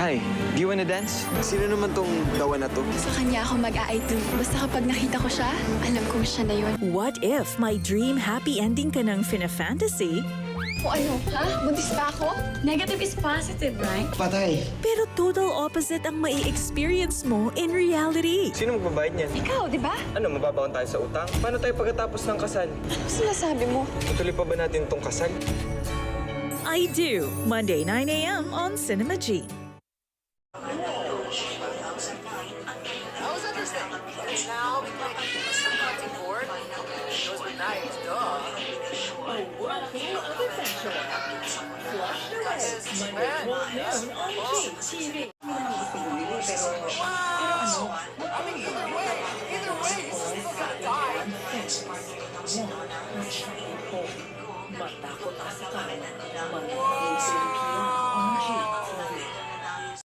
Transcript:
Hi, do you wanna dance? Sino naman tong dawa na to? Sa kanya ako mag-I do. Basta kapag nakita ko siya, alam kong siya na yun. What if may dream happy ending ka ng fina-fantasy, O ano, ha? Buntis pa ako? Negative is positive, right? Patay. pero total opposite ang mai-experience mo in reality? Sino magbabayad niyan? Ikaw, di ba? Ano, mababaon tayo sa utang? Paano tayo pagkatapos ng kasal? Ano sinasabi mo? Tutuloy pa ba natin tong kasal? I Do, Monday 9 a.m. on Cinema G.